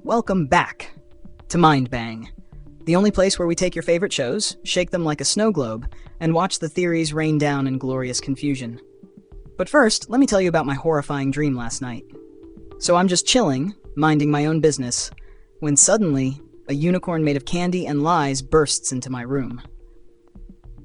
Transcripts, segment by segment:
Welcome back to Mind Bang, the only place where we take your favorite shows, shake them like a snow globe, and watch the theories rain down in glorious confusion. But first, let me tell you about my horrifying dream last night. So I'm just chilling, minding my own business, when suddenly, a unicorn made of candy and lies bursts into my room.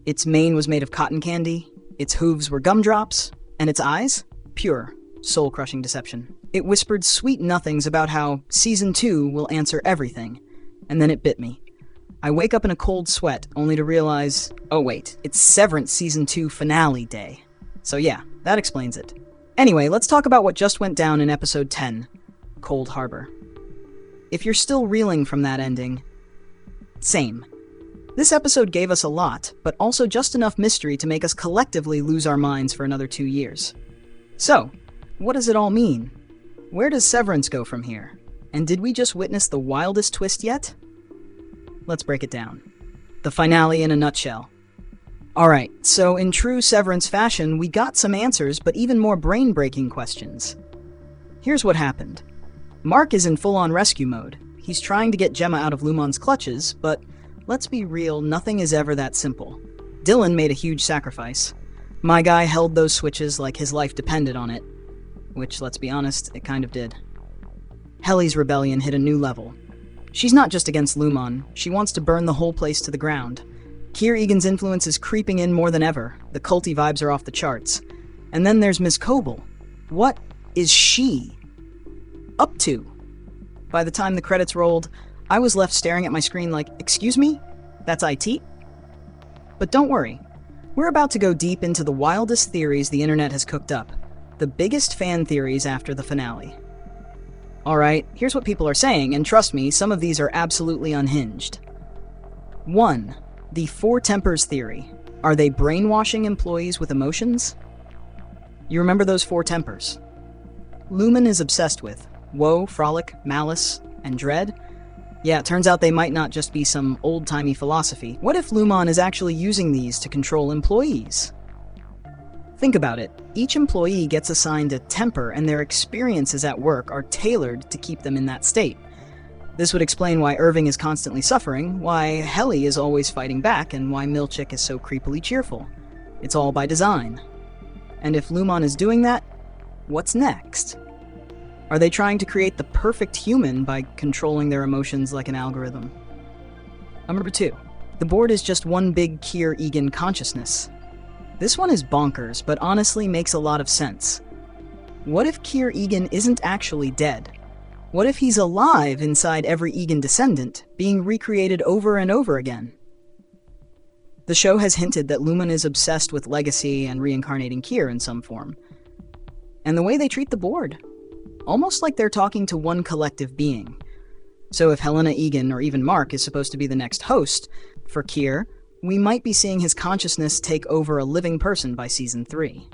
Its mane was made of cotton candy, its hooves were gumdrops, and its eyes? Pure, soul-crushing deception. It whispered sweet nothings about how Season 2 will answer everything, and then it bit me. I wake up in a cold sweat, only to realize, oh wait, it's Severance Season 2 finale day. So yeah, that explains it. Anyway, let's talk about what just went down in Episode 10, Cold Harbor. If you're still reeling from that ending, same. This episode gave us a lot, but also just enough mystery to make us collectively lose our minds for another 2 years. So, what does it all mean? Where does Severance go from here? And did we just witness the wildest twist yet? Let's break it down. The finale in a nutshell. Alright, so in true Severance fashion, we got some answers, but even more brain-breaking questions. Here's what happened. Mark is in full-on rescue mode. He's trying to get Gemma out of Lumon's clutches, but let's be real, nothing is ever that simple. Dylan made a huge sacrifice. My guy held those switches like his life depended on it. Which, let's be honest, it kind of did. Helly's rebellion hit a new level. She's not just against Lumon, she wants to burn the whole place to the ground. Kier Egan's influence is creeping in more than ever, the culty vibes are off the charts. And then there's Ms. Coble. What is she up to? By the time the credits rolled, I was left staring at my screen like, excuse me? That's IT? But don't worry, we're about to go deep into the wildest theories the internet has cooked up. The biggest fan theories after the finale. Alright, here's what people are saying, and trust me, some of these are absolutely unhinged. 1. The Four Tempers theory. Are they brainwashing employees with emotions? You remember those four tempers? Lumon is obsessed with woe, frolic, malice, and dread. Yeah, it turns out they might not just be some old-timey philosophy. What if Lumon is actually using these to control employees? Think about it. Each employee gets assigned a temper, and their experiences at work are tailored to keep them in that state. This would explain why Irving is constantly suffering, why Helly is always fighting back, and why Milchick is so creepily cheerful. It's all by design. And if Lumon is doing that, what's next? Are they trying to create the perfect human by controlling their emotions like an algorithm? Number 2. The board is just one big Kier Egan consciousness. This one is bonkers, but honestly makes a lot of sense. What if Kier Egan isn't actually dead? What if he's alive inside every Egan descendant, being recreated over and over again? The show has hinted that Lumon is obsessed with legacy and reincarnating Kier in some form. And the way they treat the board, almost like they're talking to one collective being. So if Helena Egan or even Mark is supposed to be the next host for Kier, we might be seeing his consciousness take over a living person by Season 3.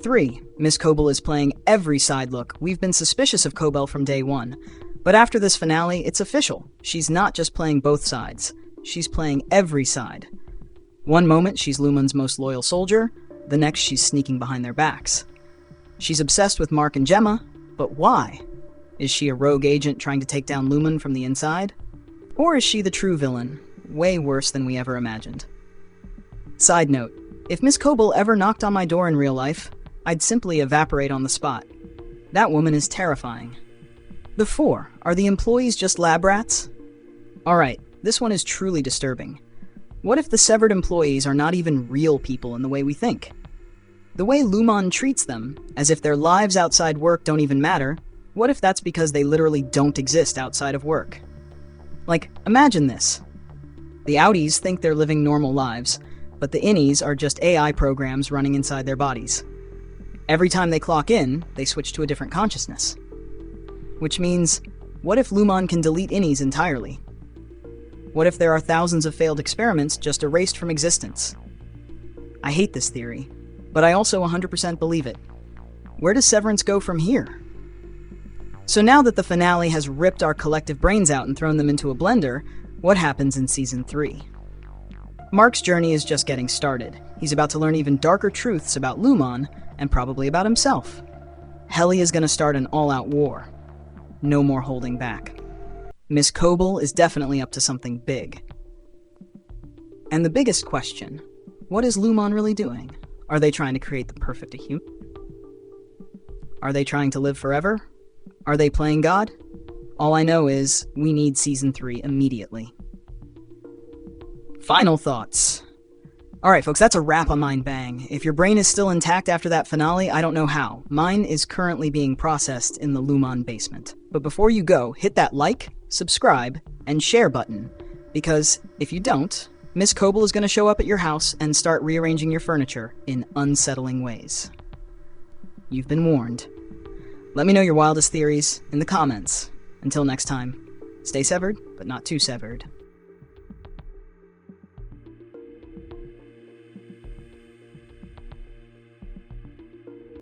3. Miss Coble is playing every side look. We've been suspicious of Cobell from day one. But after this finale, it's official. She's not just playing both sides. She's playing every side. One moment, she's Lumon's most loyal soldier. The next, she's sneaking behind their backs. She's obsessed with Mark and Gemma, but why? Is she a rogue agent trying to take down Lumon from the inside? Or is she the true villain? Way worse than we ever imagined. Side note, if Miss Coble ever knocked on my door in real life, I'd simply evaporate on the spot. That woman is terrifying. The 4. Are the employees just lab rats? Alright, this one is truly disturbing. What if the severed employees are not even real people in the way we think? The way Lumon treats them, as if their lives outside work don't even matter, what if that's because they literally don't exist outside of work? Like, imagine this. The outies think they're living normal lives, but the innies are just AI programs running inside their bodies. Every time they clock in, they switch to a different consciousness. Which means, what if Lumon can delete innies entirely? What if there are thousands of failed experiments just erased from existence? I hate this theory, but I also 100% believe it. Where does Severance go from here? So now that the finale has ripped our collective brains out and thrown them into a blender, what happens in Season 3? Mark's journey is just getting started. He's about to learn even darker truths about Lumon, and probably about himself. Helly is going to start an all-out war. No more holding back. Miss Coble is definitely up to something big. And the biggest question, what is Lumon really doing? Are they trying to create the perfect human? Are they trying to live forever? Are they playing God? All I know is we need Season 3 immediately. Final thoughts. Alright folks, that's a wrap on Mind Bang. If your brain is still intact after that finale, I don't know how. Mine is currently being processed in the Lumon basement. But before you go, hit that like, subscribe, and share button. Because if you don't, Miss Coble is going to show up at your house and start rearranging your furniture in unsettling ways. You've been warned. Let me know your wildest theories in the comments. Until next time, stay severed, but not too severed.